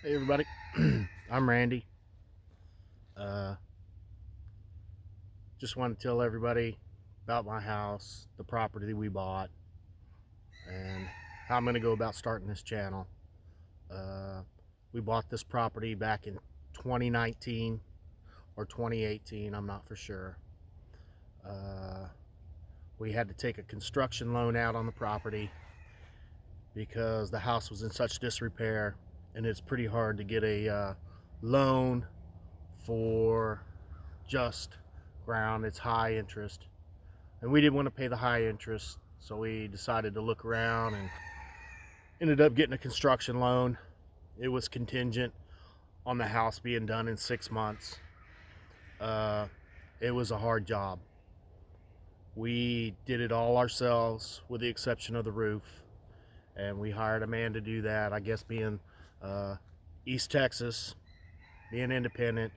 Hey everybody, I'm Randy. Uh, just want to tell everybody about my house, the property we bought, and how I'm going to go about starting this channel. Uh, we bought this property back in 2019 or 2018, I'm not for sure. Uh, we had to take a construction loan out on the property because the house was in such disrepair, and it's pretty hard to get a loan for just ground. It's high interest, and we didn't want to pay the high interest, so we decided to look around and ended up getting a construction loan. It was contingent on the house being done in 6 months. uh, it was a hard job. We did it all ourselves with the exception of the roof, and we hired a man to do that. I guess being uh, East Texas, being independent,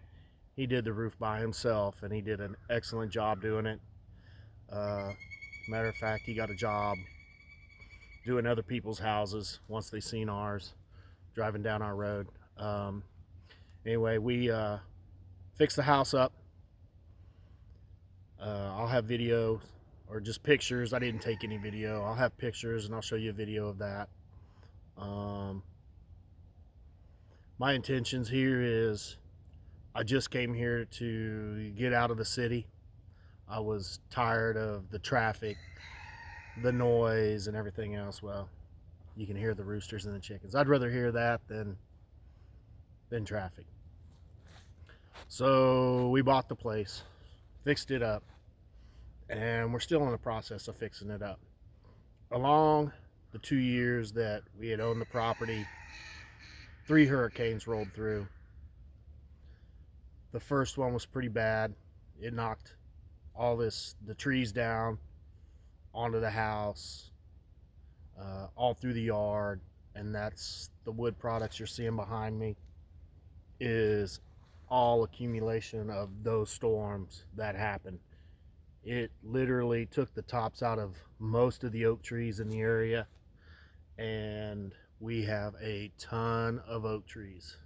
he did the roof by himself, and he did an excellent job doing it. uh, Matter of fact, he got a job doing other people's houses once they seen ours driving down our road. Anyway, we fixed the house up. I'll have videos or just pictures. I didn't take any video. I'll have pictures and I'll show you a video of that. Um, my intentions here is I just came here to get out of the city. I was tired of the traffic, the noise, and everything else. Well, you can hear the roosters and the chickens. I'd rather hear that than traffic. So we bought the place, fixed it up, and we're still in the process of fixing it up. Along the 2 years that we had owned the property, 3 hurricanes rolled through. The first one was pretty bad. It knocked the trees down onto the house, all through the yard, and that's the wood products you're seeing behind me is all accumulation of those storms that happened. It literally took the tops out of most of the oak trees in the area, and we have a ton of oak trees.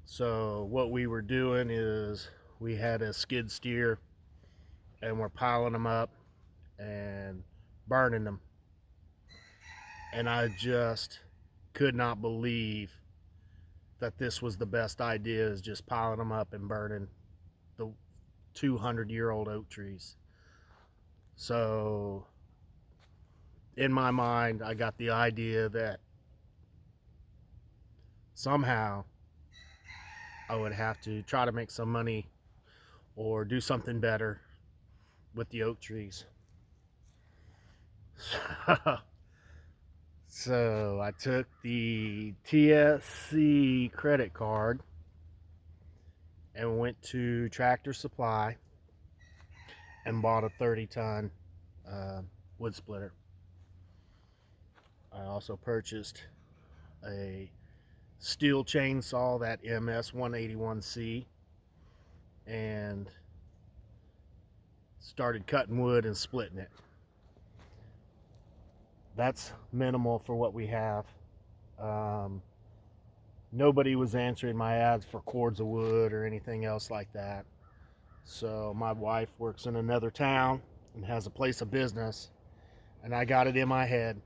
So what we were doing is we had a skid steer and we're piling them up and burning them. And I just could not believe that this was the best idea, is just piling them up and burning the 200-year-old oak trees. So in my mind, I got the idea that somehow I would have to try to make some money or do something better with the oak trees. So I took the TSC credit card and went to Tractor Supply and bought a 30-ton wood splitter. I also purchased a steel chainsaw, that MS 181C, and started cutting wood and splitting it. That's minimal for what we have. Nobody was answering my ads for cords of wood or anything else like that. So my wife works in another town and has a place of business, and I got it in my head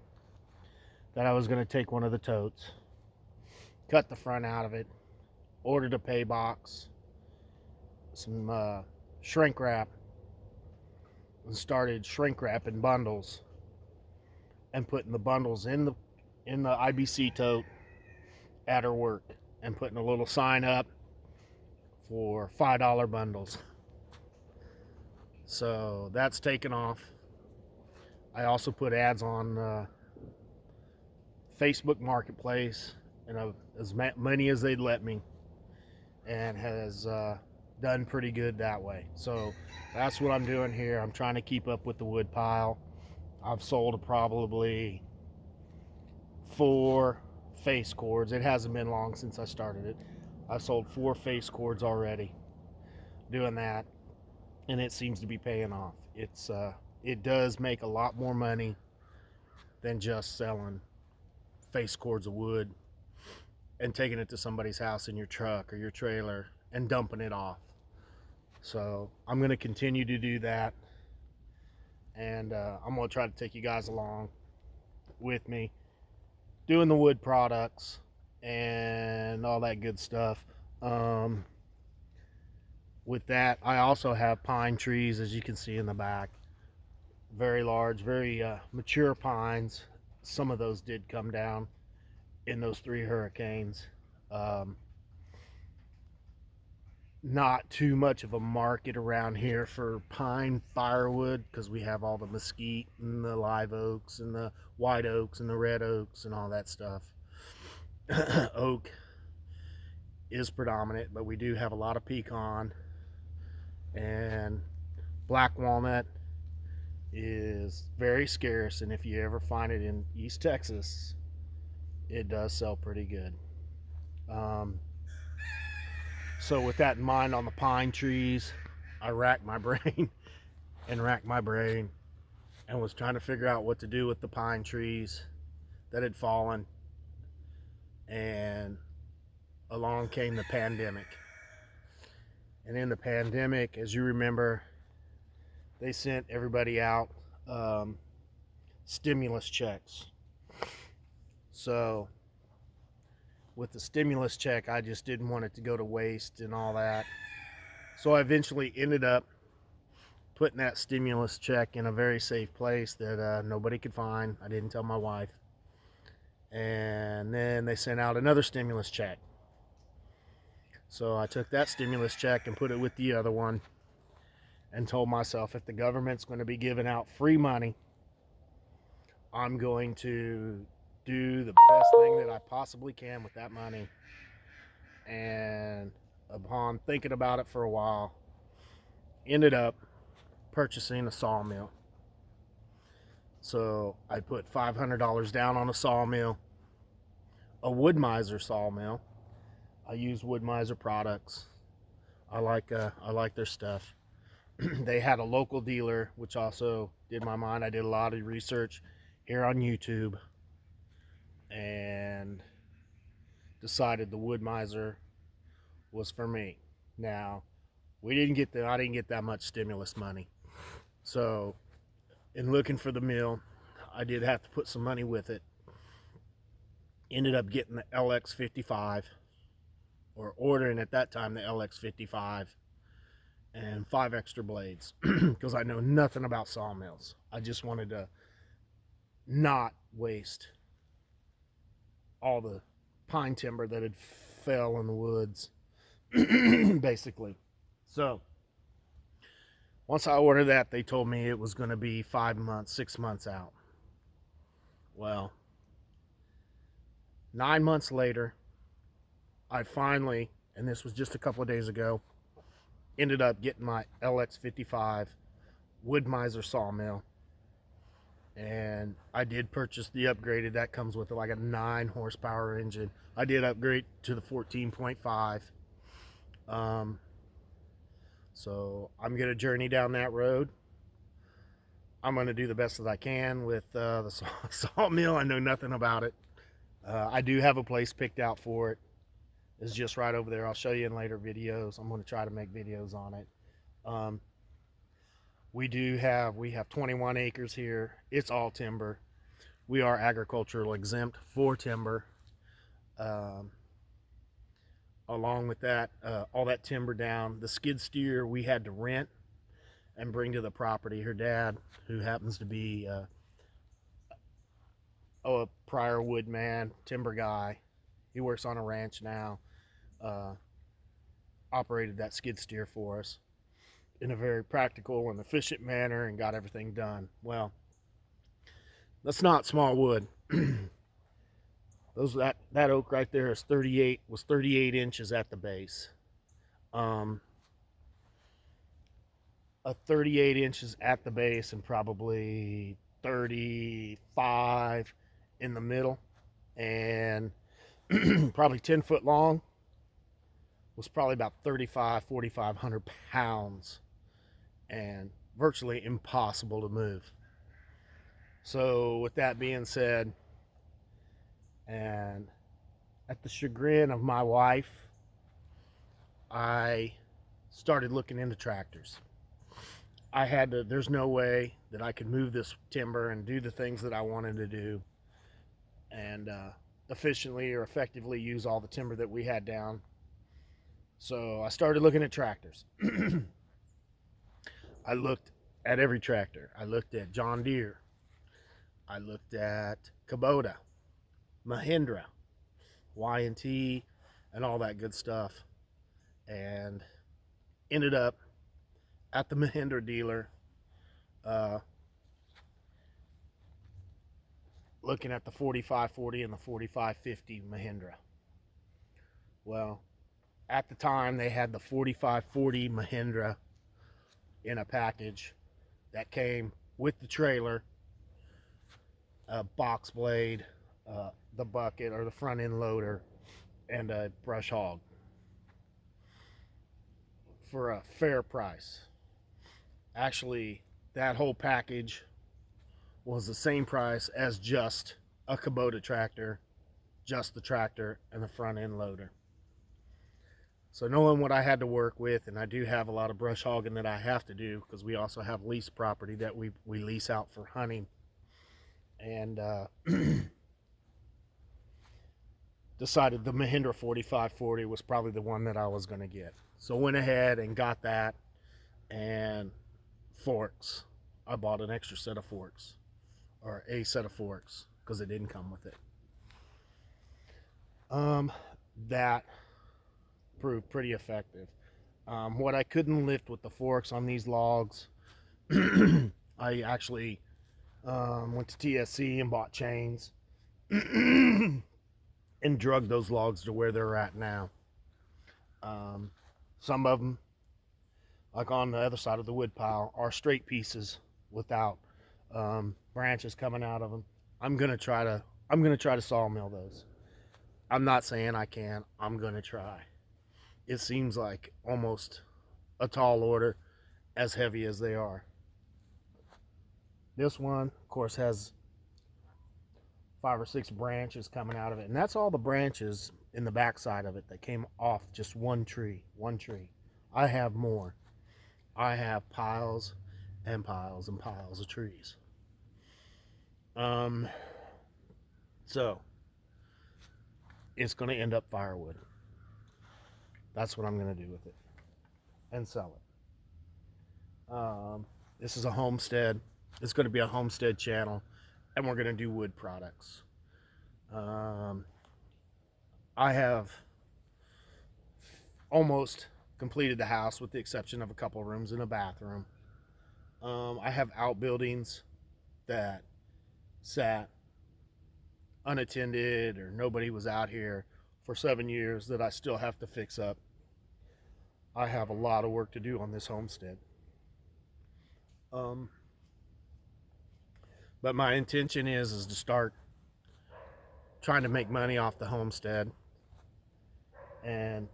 that I was going to take one of the totes, cut the front out of it, ordered a pay box, some shrink wrap, and started shrink wrapping bundles and putting the bundles in the IBC tote at her work, and putting a little sign up for $5 bundles. So that's taken off. I also put ads on Facebook Marketplace, and as many as they'd let me, and has done pretty good that way. So that's what I'm doing here. I'm trying to keep up with the wood pile. I've sold probably 4 face cords. It hasn't been long since I started it. I've sold 4 face cords already doing that, and it seems to be paying off. It does make a lot more money than just selling face cords of wood. and taking it to somebody's house in your truck or your trailer and dumping it off. So I'm going to continue to do that, and I'm going to try to take you guys along with me doing the wood products and all that good stuff. With that, I also have pine trees, as you can see in the back. Very large, very mature pines. Some of those did come down in those 3 hurricanes. Um, not too much of a market around here for pine firewood because we have all the mesquite and the live oaks and the white oaks and the red oaks and all that stuff. Oak is predominant, but we do have a lot of pecan, and black walnut is very scarce, and if you ever find it in East Texas, it does sell pretty good. So with that in mind, on the pine trees, I racked my brain and was trying to figure out what to do with the pine trees that had fallen, and along came the pandemic. And in the pandemic, as you remember, they sent everybody out stimulus checks. So with the stimulus check, I just didn't want it to go to waste and all that. So I eventually ended up putting that stimulus check in a very safe place that nobody could find. I didn't tell my wife. And then they sent out another stimulus check. So I took that stimulus check and put it with the other one and told myself, if the government's going to be giving out free money, I'm going to do the best thing that I possibly can with that money. And upon thinking about it for a while, ended up purchasing a sawmill. So I put $500 down on a sawmill, a Wood-Mizer sawmill. I use Wood-Mizer products. I like their stuff. They had a local dealer, which also did my mind. I did a lot of research here on YouTube and decided the Wood-Mizer was for me. Now, I didn't get that much stimulus money. So, in looking for the mill, I did have to put some money with it. Ended up getting the LX55, or ordering at that time the LX55, and 5 extra blades because I know nothing about sawmills. I just wanted to not waste all the pine timber that had fell in the woods basically. So once I ordered that, they told me it was going to be 5 months, 6 months out. Well, 9 months later, I finally, and this was just a couple of days ago, ended up getting my LX55 Wood-Mizer sawmill. And I did purchase the upgraded. That comes with like a 9 horsepower engine. I did upgrade to the 14.5. So I'm going to journey down that road. I'm going to do the best that I can with the sawmill. I know nothing about it. I do have a place picked out for it. It's just right over there. I'll show you in later videos. I'm going to try to make videos on it. We have 21 acres here. It's all timber. We are agricultural exempt for timber. Along with that, all that timber down, the skid steer we had to rent and bring to the property. Her dad, who happens to be a prior woodman, timber guy, he works on a ranch now, operated that skid steer for us in a very practical and efficient manner and got everything done. Well, that's not small wood. That oak right there was 38 inches at the base. A 38 inches at the base and probably 35 in the middle, and probably 10 foot long, was probably about 4,500 pounds, and virtually impossible to move. So with that being said, and at the chagrin of my wife, I started looking into tractors. I had to, there's no way that I could move this timber and do the things that I wanted to do and efficiently or effectively use all the timber that we had down. So I started looking at tractors. I looked at every tractor. I looked at John Deere. I looked at Kubota, Mahindra, Y&T, and all that good stuff. And ended up at the Mahindra dealer looking at the 4540 and the 4550 Mahindra. Well, at the time they had the 4540 Mahindra in a package that came with the trailer, a box blade, the bucket or the front end loader, and a brush hog for a fair price. Actually, that whole package was the same price as just a Kubota tractor, just the tractor and the front end loader. So knowing what I had to work with, and I do have a lot of brush hogging that I have to do because we also have lease property that we lease out for hunting, and decided the Mahindra 4540 was probably the one that I was going to get. So went ahead and got that. And forks, I bought an extra set of forks, or a set of forks, because it didn't come with it. That proved pretty effective. What I couldn't lift with the forks on these logs, I actually went to TSC and bought chains and drug those logs to where they're at now. Some of them, like on the other side of the wood pile, are straight pieces without branches coming out of them. I'm gonna try to sawmill those. I'm not saying I can. I'm gonna try. It seems like almost a tall order, as heavy as they are. This one, of course, has 5 or 6 branches coming out of it, and that's all the branches in the backside of it that came off just one tree. I have more. I have piles and piles and piles of trees. So it's going to end up firewood. That's what I'm going to do with it and sell it. This is a homestead. It's going to be a homestead channel, and we're going to do wood products. I have almost completed the house with the exception of a couple of rooms and a bathroom. I have outbuildings that sat unattended or nobody was out here for 7 years that I still have to fix up. I have a lot of work to do on this homestead. But my intention is to start trying to make money off the homestead. And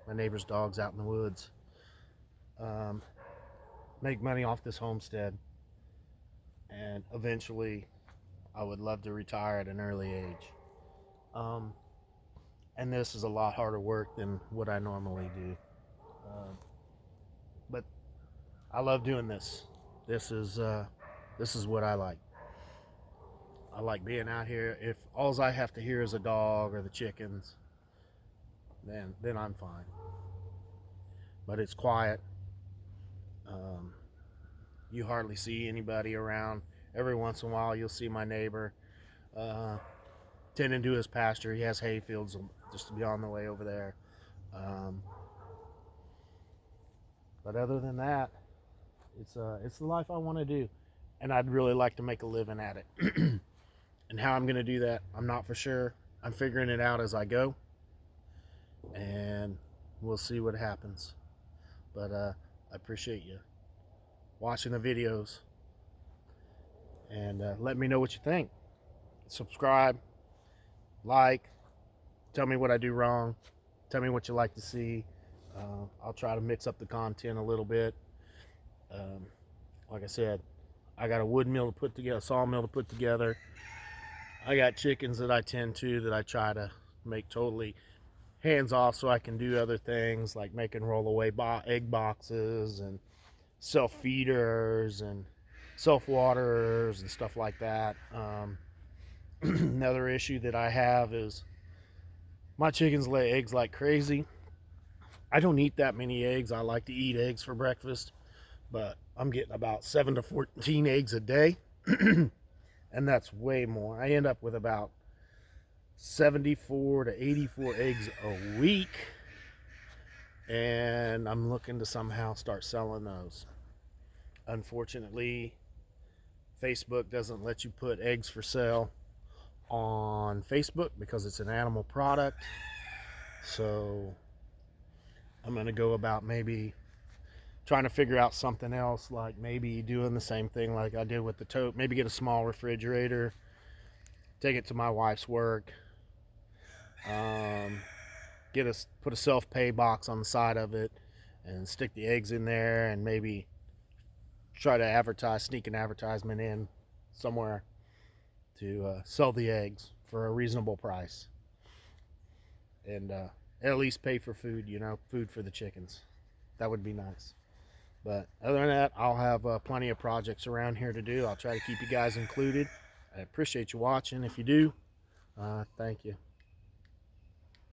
my neighbor's dog's out in the woods. Make money off this homestead. And eventually, I would love to retire at an early age. And this is a lot harder work than what I normally do. But I love doing this. This is what I like. I like being out here. If all I have to hear is a dog or the chickens, then I'm fine. But it's quiet. You hardly see anybody around. Every once in a while, you'll see my neighbor tending to his pasture. He has hay fields just to be on the way over there. But other than that, it's the life I want to do, and I'd really like to make a living at it. And how I'm going to do that, I'm not for sure. I'm figuring it out as I go, and we'll see what happens. But I appreciate you watching the videos, and let me know what you think. Subscribe, like, tell me what I do wrong, tell me what you like to see. I'll try to mix up the content a little bit. Like I said, I got a wood mill to put together, a sawmill to put together. I got chickens that I tend to, that I try to make totally hands off so I can do other things like making rollaway egg boxes and self feeders and self waterers and stuff like that. Another issue that I have is my chickens lay eggs like crazy. I don't eat that many eggs. I like to eat eggs for breakfast, but I'm getting about 7 to 14 eggs a day, and that's way more. I end up with about 74 to 84 eggs a week, and I'm looking to somehow start selling those. Unfortunately, Facebook doesn't let you put eggs for sale on Facebook because it's an animal product. So I'm going to go about maybe trying to figure out something else, like maybe doing the same thing like I did with the tote. Maybe get a small refrigerator, take it to my wife's work, put a self-pay box on the side of it, and stick the eggs in there, and maybe try to sneak an advertisement in somewhere to sell the eggs for a reasonable price, and at least pay for food, food for the chickens. That would be nice. But other than that, I'll have plenty of projects around here to do. I'll try to keep you guys included. I appreciate you watching. If you do, thank you.